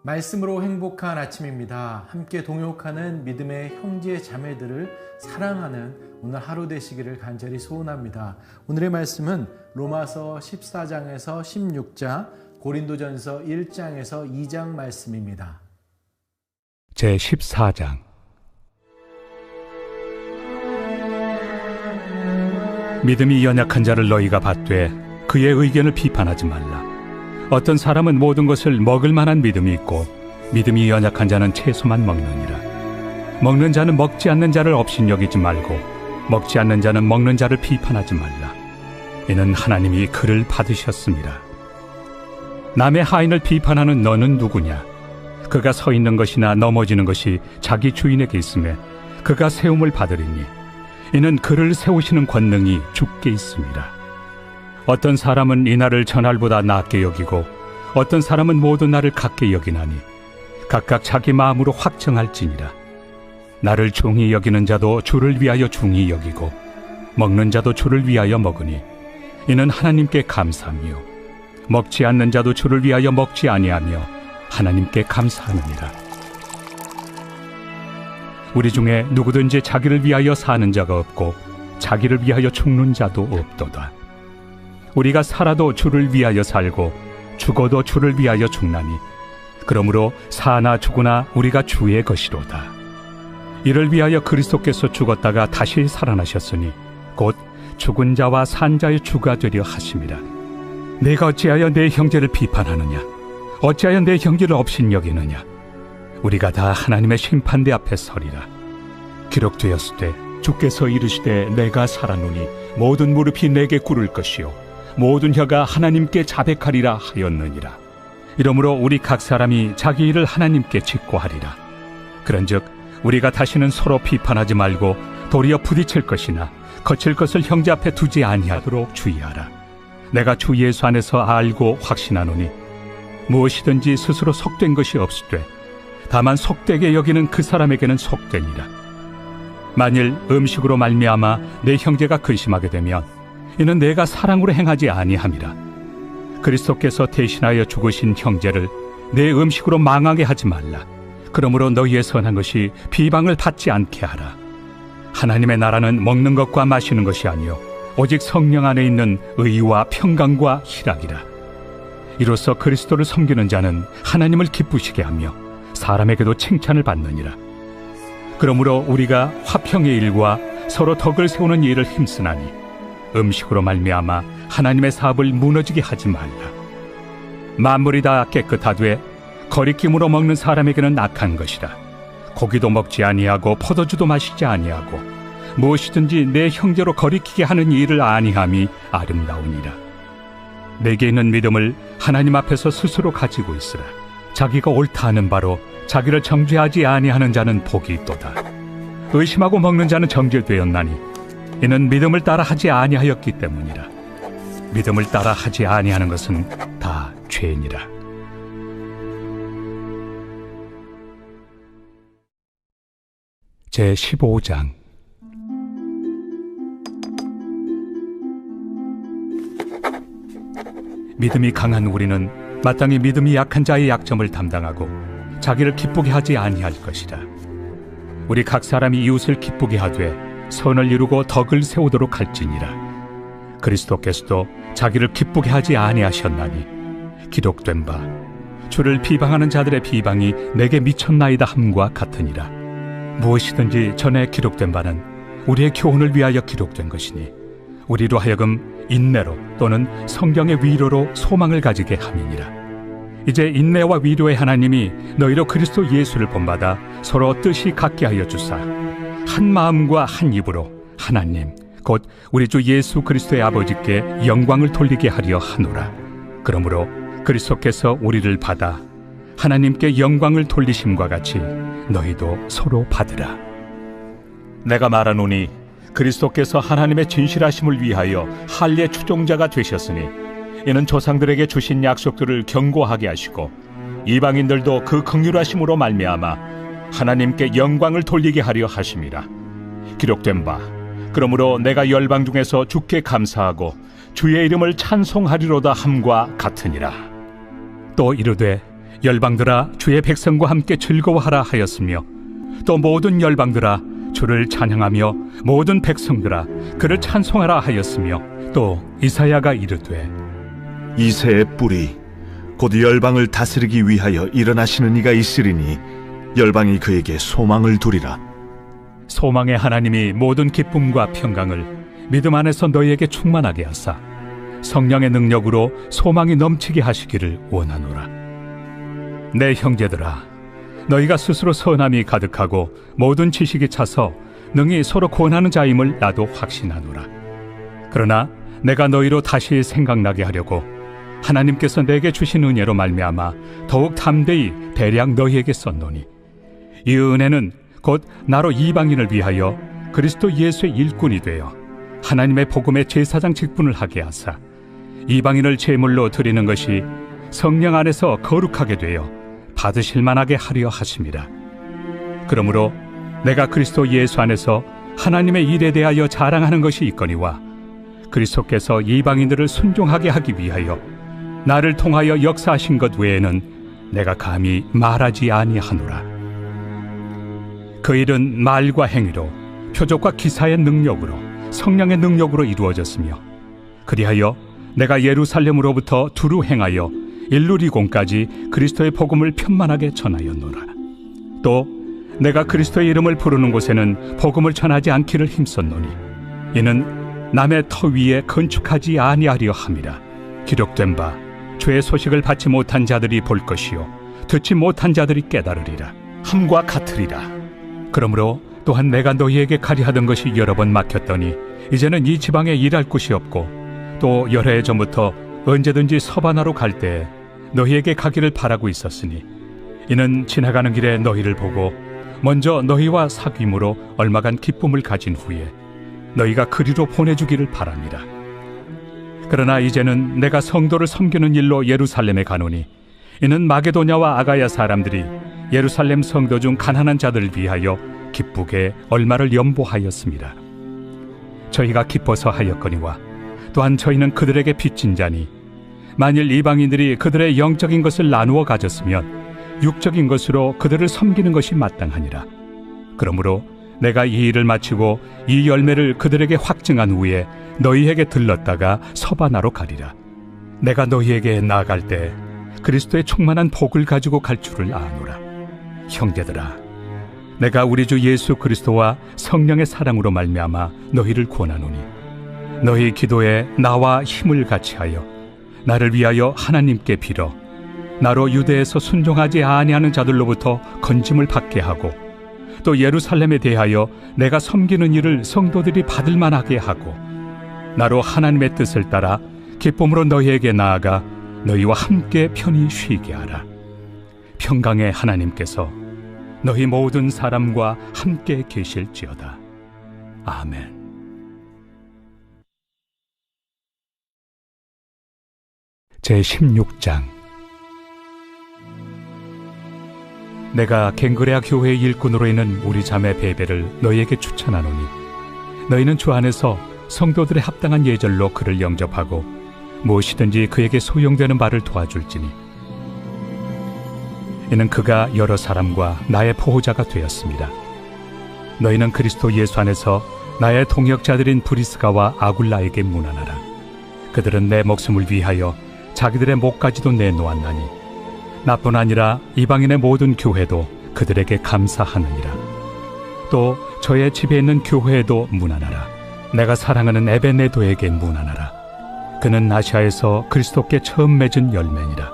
말씀으로 행복한 아침입니다. 함께 동역하는 믿음의 형제 자매들을 사랑하는 오늘 하루 되시기를 간절히 소원합니다. 오늘의 말씀은 로마서 14장에서 16장, 고린도전서 1장에서 2장 말씀입니다. 제14장. 믿음이 연약한 자를 너희가 받되 그의 의견을 비판하지 말라. 어떤 사람은 모든 것을 먹을 만한 믿음이 있고 믿음이 연약한 자는 채소만 먹느니라. 먹는 자는 먹지 않는 자를 업신여기지 말고 먹지 않는 자는 먹는 자를 비판하지 말라. 이는 하나님이 그를 받으셨습니다. 남의 하인을 비판하는 너는 누구냐? 그가 서 있는 것이나 넘어지는 것이 자기 주인에게 있음에 그가 세움을 받으리니 이는 그를 세우시는 권능이 주께 있습니다. 어떤 사람은 이 날을 전날보다 낮게 여기고 어떤 사람은 모든 날을 같게 여기나니 각각 자기 마음으로 확정할지니라. 나를 중히 여기는 자도 주를 위하여 중히 여기고 먹는 자도 주를 위하여 먹으니 이는 하나님께 감사하며 먹지 않는 자도 주를 위하여 먹지 아니하며 하나님께 감사하느니라. 우리 중에 누구든지 자기를 위하여 사는 자가 없고 자기를 위하여 죽는 자도 없도다. 우리가 살아도 주를 위하여 살고 죽어도 주를 위하여 죽나니 그러므로 사나 죽으나 우리가 주의 것이로다. 이를 위하여 그리스도께서 죽었다가 다시 살아나셨으니 곧 죽은 자와 산 자의 주가 되려 하심이라. 내가 어찌하여 내 형제를 비판하느냐? 어찌하여 내 형제를 업신여기느냐? 우리가 다 하나님의 심판대 앞에 서리라. 기록되었으되 주께서 이르시되 내가 살아노니 모든 무릎이 내게 꿇을 것이요 모든 혀가 하나님께 자백하리라 하였느니라. 이러므로 우리 각 사람이 자기 일을 하나님께 직고하리라. 그런즉 우리가 다시는 서로 비판하지 말고 도리어 부딪힐 것이나 거칠 것을 형제 앞에 두지 아니하도록 주의하라. 내가 주 예수 안에서 알고 확신하노니 무엇이든지 스스로 속된 것이 없으되 다만 속되게 여기는 그 사람에게는 속되니라. 만일 음식으로 말미암아 내 형제가 근심하게 되면 이는 내가 사랑으로 행하지 아니함이라. 그리스도께서 대신하여 죽으신 형제를 내 음식으로 망하게 하지 말라. 그러므로 너희의 선한 것이 비방을 받지 않게 하라. 하나님의 나라는 먹는 것과 마시는 것이 아니요 오직 성령 안에 있는 의와 평강과 희락이라. 이로써 그리스도를 섬기는 자는 하나님을 기쁘시게 하며 사람에게도 칭찬을 받느니라. 그러므로 우리가 화평의 일과 서로 덕을 세우는 일을 힘쓰나니 음식으로 말미암아 하나님의 사업을 무너지게 하지 말라. 만물이 다 깨끗하되 거리낌으로 먹는 사람에게는 악한 것이라. 고기도 먹지 아니하고 포도주도 마시지 아니하고 무엇이든지 내 형제로 거리키게 하는 일을 아니함이 아름다우니라. 내게 있는 믿음을 하나님 앞에서 스스로 가지고 있으라. 자기가 옳다 하는 바로 자기를 정죄하지 아니하는 자는 복이 있도다. 의심하고 먹는 자는 정죄되었나니 이는 믿음을 따라 하지 아니하였기 때문이라. 믿음을 따라 하지 아니하는 것은 다 죄니라. 제15장. 믿음이 강한 우리는 마땅히 믿음이 약한 자의 약점을 담당하고 자기를 기쁘게 하지 아니할 것이라. 우리 각 사람이 이웃을 기쁘게 하되 선을 이루고 덕을 세우도록 할지니라. 그리스도께서도 자기를 기쁘게 하지 아니하셨나니 기록된 바 주를 비방하는 자들의 비방이 내게 미쳤나이다 함과 같으니라. 무엇이든지 전에 기록된 바는 우리의 교훈을 위하여 기록된 것이니 우리로 하여금 인내로 또는 성경의 위로로 소망을 가지게 함이니라. 이제 인내와 위로의 하나님이 너희로 그리스도 예수를 본받아 서로 뜻이 같게 하여 주사 한 마음과 한 입으로 하나님 곧 우리 주 예수 그리스도의 아버지께 영광을 돌리게 하려 하노라. 그러므로 그리스도께서 우리를 받아 하나님께 영광을 돌리심과 같이 너희도 서로 받으라. 내가 말하노니 그리스도께서 하나님의 진실하심을 위하여 할례 추종자가 되셨으니 이는 조상들에게 주신 약속들을 견고하게 하시고 이방인들도 그 긍휼하심으로 말미암아 하나님께 영광을 돌리게 하려 하심이라. 기록된 바 그러므로 내가 열방 중에서 주께 감사하고 주의 이름을 찬송하리로다 함과 같으니라. 또 이르되 열방들아 주의 백성과 함께 즐거워하라 하였으며 또 모든 열방들아 주를 찬양하며 모든 백성들아 그를 찬송하라 하였으며 또 이사야가 이르되 이새의 뿌리 곧 열방을 다스리기 위하여 일어나시는 이가 있으리니 열방이 그에게 소망을 두리라. 소망의 하나님이 모든 기쁨과 평강을 믿음 안에서 너희에게 충만하게 하사 성령의 능력으로 소망이 넘치게 하시기를 원하노라. 내 형제들아, 너희가 스스로 선함이 가득하고 모든 지식이 차서 능히 서로 권하는 자임을 나도 확신하노라. 그러나 내가 너희로 다시 생각나게 하려고 하나님께서 내게 주신 은혜로 말미암아 더욱 담대히 대량 너희에게 썼노니 이 은혜는 곧 나로 이방인을 위하여 그리스도 예수의 일꾼이 되어 하나님의 복음의 제사장 직분을 하게 하사 이방인을 제물로 드리는 것이 성령 안에서 거룩하게 되어 받으실 만하게 하려 하심이라. 그러므로 내가 그리스도 예수 안에서 하나님의 일에 대하여 자랑하는 것이 있거니와 그리스도께서 이방인들을 순종하게 하기 위하여 나를 통하여 역사하신 것 외에는 내가 감히 말하지 아니하노라. 그 일은 말과 행위로 표적과 기사의 능력으로 성령의 능력으로 이루어졌으며 그리하여 내가 예루살렘으로부터 두루 행하여 일루리공까지 그리스도의 복음을 편만하게 전하였노라. 또 내가 그리스도의 이름을 부르는 곳에는 복음을 전하지 않기를 힘썼노니 이는 남의 터 위에 건축하지 아니하려 함이라. 기록된 바 주의 소식을 받지 못한 자들이 볼 것이요 듣지 못한 자들이 깨달으리라 함과 같으리라. 그러므로 또한 내가 너희에게 가리하던 것이 여러 번 막혔더니 이제는 이 지방에 일할 곳이 없고 또 여러 해 전부터 언제든지 서바나로 갈 때에 너희에게 가기를 바라고 있었으니 이는 지나가는 길에 너희를 보고 먼저 너희와 사귐으로 얼마간 기쁨을 가진 후에 너희가 그리로 보내주기를 바랍니다. 그러나 이제는 내가 성도를 섬기는 일로 예루살렘에 가노니 이는 마게도냐와 아가야 사람들이 예루살렘 성도 중 가난한 자들을 위하여 기쁘게 얼마를 연보하였습니다. 저희가 기뻐서 하였거니와 또한 저희는 그들에게 빚진 자니 만일 이방인들이 그들의 영적인 것을 나누어 가졌으면 육적인 것으로 그들을 섬기는 것이 마땅하니라. 그러므로 내가 이 일을 마치고 이 열매를 그들에게 확증한 후에 너희에게 들렀다가 서바나로 가리라. 내가 너희에게 나아갈 때 그리스도의 충만한 복을 가지고 갈 줄을 아노라. 형제들아, 내가 우리 주 예수 그리스도와 성령의 사랑으로 말미암아 너희를 권하노니 너희 기도에 나와 힘을 같이하여 나를 위하여 하나님께 빌어 나로 유대에서 순종하지 아니하는 자들로부터 건짐을 받게 하고 또 예루살렘에 대하여 내가 섬기는 일을 성도들이 받을 만하게 하고 나로 하나님의 뜻을 따라 기쁨으로 너희에게 나아가 너희와 함께 편히 쉬게 하라. 평강의 하나님께서 너희 모든 사람과 함께 계실지어다. 아멘. 제16장. 내가 갱그레아 교회의 일꾼으로 있는 우리 자매 베베를 너희에게 추천하노니 너희는 주 안에서 성도들의 합당한 예절로 그를 영접하고 무엇이든지 그에게 소용되는 바를 도와줄지니 이는 그가 여러 사람과 나의 보호자가 되었습니다. 너희는 그리스도 예수 안에서 나의 동역자들인 브리스가와 아굴라에게 문안하라. 그들은 내 목숨을 위하여 자기들의 목까지도 내놓았나니 나뿐 아니라 이방인의 모든 교회도 그들에게 감사하느니라. 또 저의 집에 있는 교회에도 문안하라. 내가 사랑하는 에베네도에게 문안하라. 그는 아시아에서 그리스도께 처음 맺은 열매니라.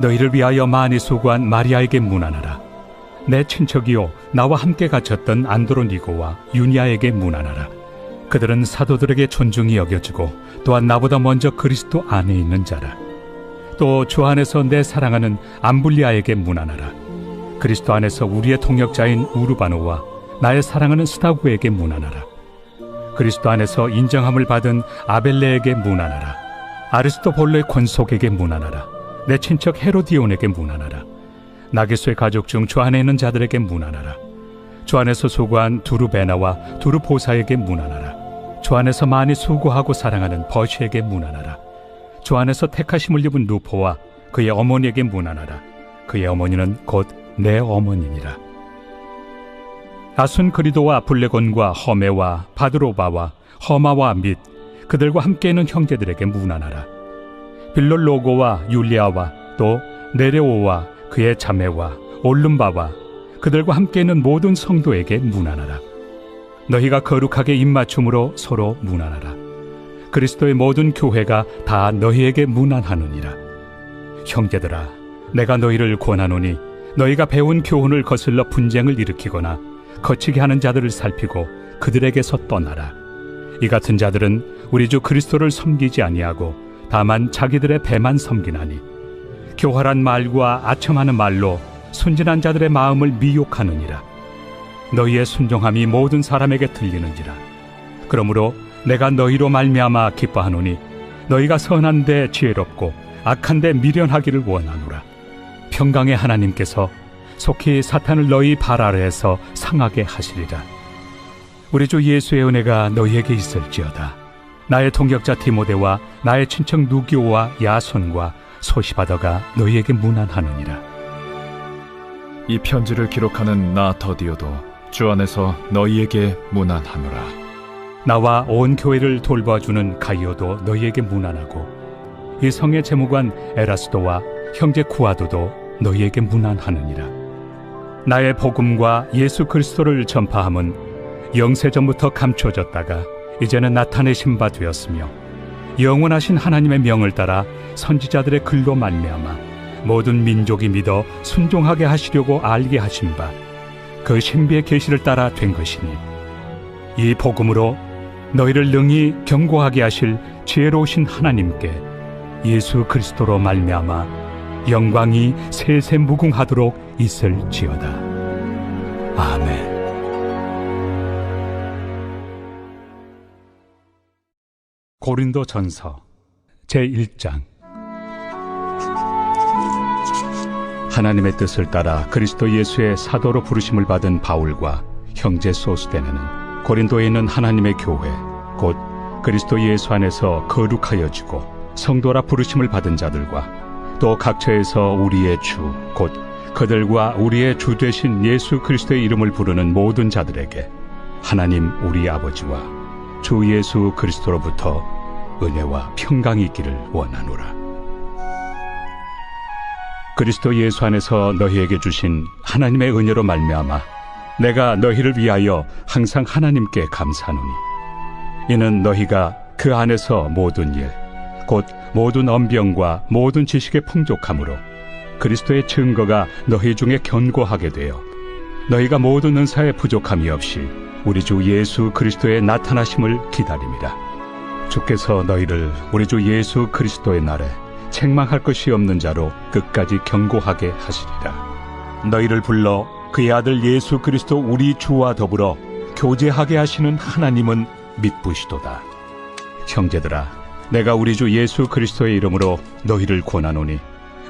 너희를 위하여 많이 수고한 마리아에게 문안하라. 내 친척이요 나와 함께 갇혔던 안드로니고와 유니아에게 문안하라. 그들은 사도들에게 존중이 여겨지고 또한 나보다 먼저 그리스도 안에 있는 자라. 또 주 안에서 내 사랑하는 암블리아에게 문안하라. 그리스도 안에서 우리의 동역자인 우르바노와 나의 사랑하는 스다구에게 문안하라. 그리스도 안에서 인정함을 받은 아벨레에게 문안하라. 아리스토볼로의 권속에게 문안하라. 내 친척 헤로디온에게 문안하라. 나게소의 가족 중 주 안에 있는 자들에게 문안하라. 주 안에서 수고한 두루베나와 두루보사에게 문안하라. 주 안에서 많이 수고하고 사랑하는 버시에게 문안하라. 주 안에서 택하심을 입은 루포와 그의 어머니에게 문안하라. 그의 어머니는 곧 내 어머니니라. 아순그리도와 블레곤과 허메와 바드로바와 허마와 및 그들과 함께 있는 형제들에게 문안하라. 빌롤로고와 율리아와 또 네레오와 그의 자매와 올름바와 그들과 함께 있는 모든 성도에게 문안하라. 너희가 거룩하게 입맞춤으로 서로 문안하라. 그리스도의 모든 교회가 다 너희에게 문안하느니라. 형제들아, 내가 너희를 권하노니 너희가 배운 교훈을 거슬러 분쟁을 일으키거나 거치게 하는 자들을 살피고 그들에게서 떠나라. 이 같은 자들은 우리 주 그리스도를 섬기지 아니하고 다만 자기들의 배만 섬기나니 교활한 말과 아첨하는 말로 순진한 자들의 마음을 미혹하느니라. 너희의 순종함이 모든 사람에게 들리는지라. 그러므로 내가 너희로 말미암아 기뻐하노니 너희가 선한데 지혜롭고 악한데 미련하기를 원하노라. 평강의 하나님께서 속히 사탄을 너희 발 아래에서 상하게 하시리라. 우리 주 예수의 은혜가 너희에게 있을지어다. 나의 동역자 디모데와 나의 친척 누기오와 야손과 소시바더가 너희에게 문안하느니라. 이 편지를 기록하는 나 더디오도 주 안에서 너희에게 문안하노라. 나와 온 교회를 돌봐주는 가이오도 너희에게 문안하고 이 성의 재무관 에라스도와 형제 쿠아도도 너희에게 문안하느니라. 나의 복음과 예수 그리스도를 전파함은 영세전부터 감춰졌다가 이제는 나타내신 바 되었으며 영원하신 하나님의 명을 따라 선지자들의 글로 말미암아 모든 민족이 믿어 순종하게 하시려고 알게 하신 바 그 신비의 계시를 따라 된 것이니 이 복음으로 너희를 능히 견고하게 하실 지혜로우신 하나님께 예수 그리스도로 말미암아 영광이 세세 무궁하도록 있을지어다. 아멘. 고린도전서 제1장. 하나님의 뜻을 따라 그리스도 예수의 사도로 부르심을 받은 바울과 형제 소스데네는 고린도에 있는 하나님의 교회 곧 그리스도 예수 안에서 거룩하여지고 성도라 부르심을 받은 자들과 또 각처에서 우리의 주 곧 그들과 우리의 주 되신 예수 그리스도의 이름을 부르는 모든 자들에게 하나님 우리 아버지와 주 예수 그리스도로부터 은혜와 평강이 있기를 원하노라. 그리스도 예수 안에서 너희에게 주신 하나님의 은혜로 말미암아 내가 너희를 위하여 항상 하나님께 감사하노니 이는 너희가 그 안에서 모든 일 곧 모든 언병과 모든 지식의 풍족함으로 그리스도의 증거가 너희 중에 견고하게 되어 너희가 모든 은사에 부족함이 없이 우리 주 예수 그리스도의 나타나심을 기다림이라. 주께서 너희를 우리 주 예수 그리스도의 날에 책망할 것이 없는 자로 끝까지 견고하게 하시리라. 너희를 불러 그의 아들 예수 그리스도 우리 주와 더불어 교제하게 하시는 하나님은 믿부시도다. 형제들아, 내가 우리 주 예수 그리스도의 이름으로 너희를 권하노니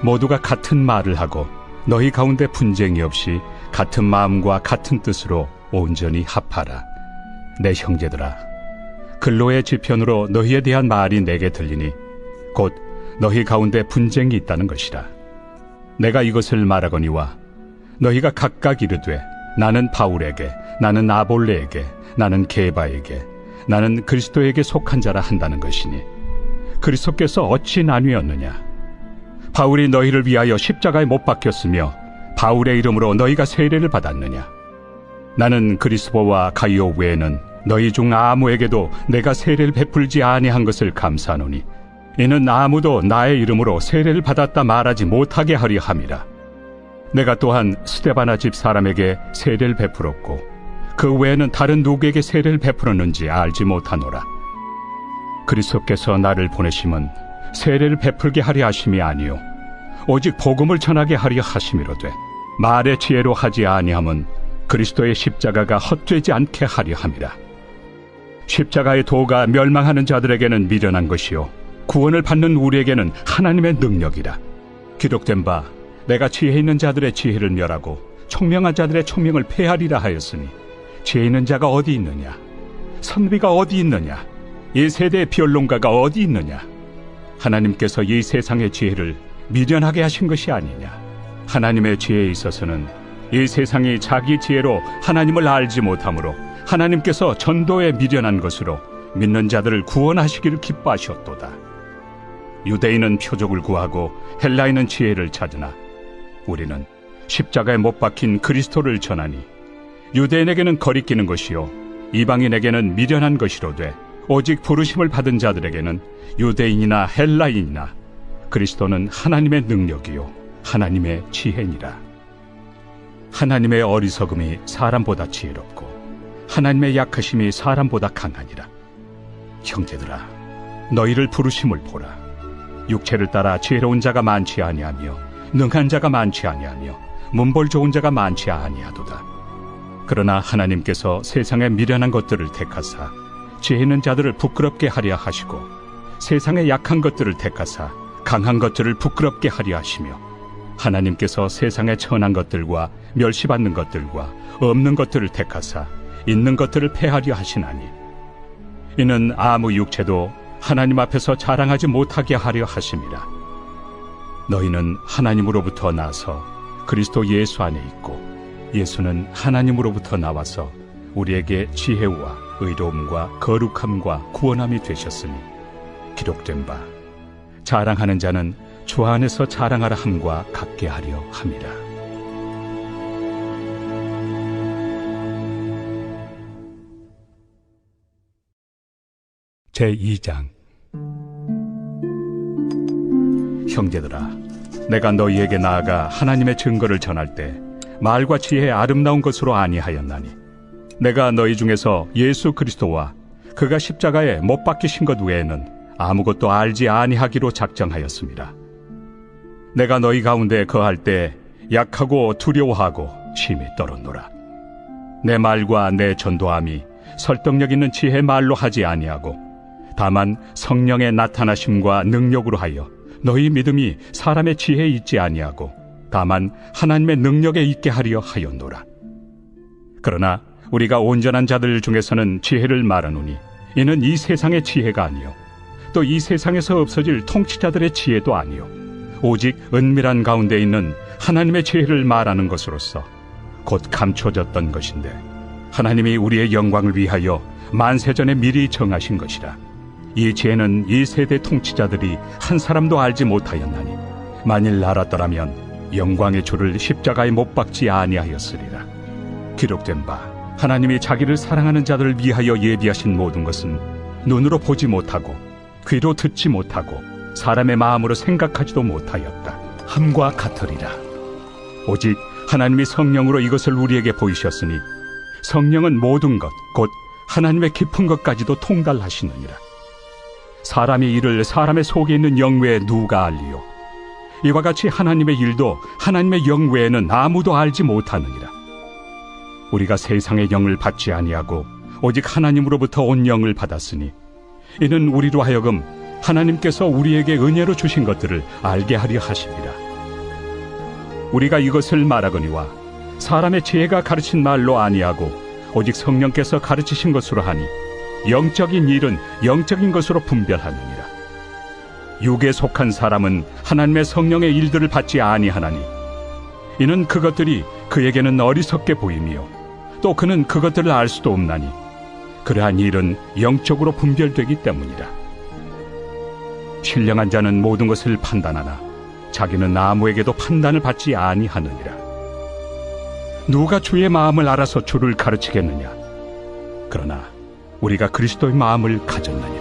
모두가 같은 말을 하고 너희 가운데 분쟁이 없이 같은 마음과 같은 뜻으로 온전히 합하라. 내 형제들아, 근로의 지편으로 너희에 대한 말이 내게 들리니 곧 너희 가운데 분쟁이 있다는 것이라. 내가 이것을 말하거니와 너희가 각각 이르되 나는 바울에게, 나는 아볼레에게, 나는 게바에게, 나는 그리스도에게 속한 자라 한다는 것이니 그리스도께서 어찌 나뉘었느냐? 바울이 너희를 위하여 십자가에 못 박혔으며 바울의 이름으로 너희가 세례를 받았느냐? 나는 그리스도와 가이오 외에는 너희 중 아무에게도 내가 세례를 베풀지 아니한 것을 감사하노니 이는 아무도 나의 이름으로 세례를 받았다 말하지 못하게 하려 함이라. 내가 또한 스데바나 집 사람에게 세례를 베풀었고 그 외에는 다른 누구에게 세례를 베풀었는지 알지 못하노라. 그리스도께서 나를 보내심은 세례를 베풀게 하려 하심이 아니요 오직 복음을 전하게 하려 하심이로되 말의 지혜로 하지 아니함은 그리스도의 십자가가 헛되지 않게 하려 함이라. 십자가의 도가 멸망하는 자들에게는 미련한 것이요 구원을 받는 우리에게는 하나님의 능력이라. 기록된 바 내가 지혜 있는 자들의 지혜를 멸하고 총명한 자들의 총명을 폐하리라 하였으니 지혜 있는 자가 어디 있느냐? 선비가 어디 있느냐? 이 세대의 변론가가 어디 있느냐? 하나님께서 이 세상의 지혜를 미련하게 하신 것이 아니냐? 하나님의 지혜에 있어서는 이 세상이 자기 지혜로 하나님을 알지 못하므로 하나님께서 전도에 미련한 것으로 믿는 자들을 구원하시기를 기뻐하셨도다. 유대인은 표적을 구하고 헬라인은 지혜를 찾으나 우리는 십자가에 못 박힌 그리스도를 전하니 유대인에게는 거리끼는 것이요 이방인에게는 미련한 것이로되 오직 부르심을 받은 자들에게는 유대인이나 헬라인이나 그리스도는 하나님의 능력이요 하나님의 지혜니라. 하나님의 어리석음이 사람보다 지혜롭고 하나님의 약하심이 사람보다 강하니라. 형제들아, 너희를 부르심을 보라. 육체를 따라 지혜로운 자가 많지 아니하며 능한 자가 많지 아니하며 문벌 좋은 자가 많지 아니하도다. 그러나 하나님께서 세상에 미련한 것들을 택하사 지혜 있는 자들을 부끄럽게 하려 하시고 세상에 약한 것들을 택하사 강한 것들을 부끄럽게 하려 하시며 하나님께서 세상에 천한 것들과 멸시받는 것들과 없는 것들을 택하사 있는 것들을 폐하려 하시나니 이는 아무 육체도 하나님 앞에서 자랑하지 못하게 하려 하심이라. 너희는 하나님으로부터 나서 그리스도 예수 안에 있고 예수는 하나님으로부터 나와서 우리에게 지혜와 의로움과 거룩함과 구원함이 되셨으니 기록된 바 자랑하는 자는 주 안에서 자랑하라 함과 같게 하려 함이라. 제2장. 형제들아, 내가 너희에게 나아가 하나님의 증거를 전할 때 말과 지혜의 아름다운 것으로 아니하였나니 내가 너희 중에서 예수 그리스도와 그가 십자가에 못 박히신 것 외에는 아무것도 알지 아니하기로 작정하였습니다. 내가 너희 가운데 거할 때 약하고 두려워하고 심히 떨었노라. 내 말과 내 전도함이 설득력 있는 지혜의 말로 하지 아니하고 다만 성령의 나타나심과 능력으로 하여 너희 믿음이 사람의 지혜에 있지 아니하고 다만 하나님의 능력에 있게 하려 하였노라. 그러나 우리가 온전한 자들 중에서는 지혜를 말하노니 이는 이 세상의 지혜가 아니요 또 이 세상에서 없어질 통치자들의 지혜도 아니요 오직 은밀한 가운데 있는 하나님의 지혜를 말하는 것으로서 곧 감춰졌던 것인데 하나님이 우리의 영광을 위하여 만세전에 미리 정하신 것이라. 이 지혜는 이 세대 통치자들이 한 사람도 알지 못하였나니 만일 알았더라면 영광의 주를 십자가에 못 박지 아니하였으리라. 기록된 바 하나님이 자기를 사랑하는 자들을 위하여 예비하신 모든 것은 눈으로 보지 못하고 귀로 듣지 못하고 사람의 마음으로 생각하지도 못하였다 함과 같으리라. 오직 하나님이 성령으로 이것을 우리에게 보이셨으니 성령은 모든 것 곧 하나님의 깊은 것까지도 통달하시느니라. 사람의 일을 사람의 속에 있는 영 외에 누가 알리요? 이와 같이 하나님의 일도 하나님의 영 외에는 아무도 알지 못하느니라. 우리가 세상의 영을 받지 아니하고 오직 하나님으로부터 온 영을 받았으니 이는 우리로 하여금 하나님께서 우리에게 은혜로 주신 것들을 알게 하려 하심이라. 우리가 이것을 말하거니와 사람의 지혜가 가르친 말로 아니하고 오직 성령께서 가르치신 것으로 하니 영적인 일은 영적인 것으로 분별하느니라. 육에 속한 사람은 하나님의 성령의 일들을 받지 아니하나니 이는 그것들이 그에게는 어리석게 보이며 또 그는 그것들을 알 수도 없나니 그러한 일은 영적으로 분별되기 때문이라. 신령한 자는 모든 것을 판단하나 자기는 아무에게도 판단을 받지 아니하느니라. 누가 주의 마음을 알아서 주를 가르치겠느냐? 그러나 우리가 그리스도의 마음을 가졌느니라.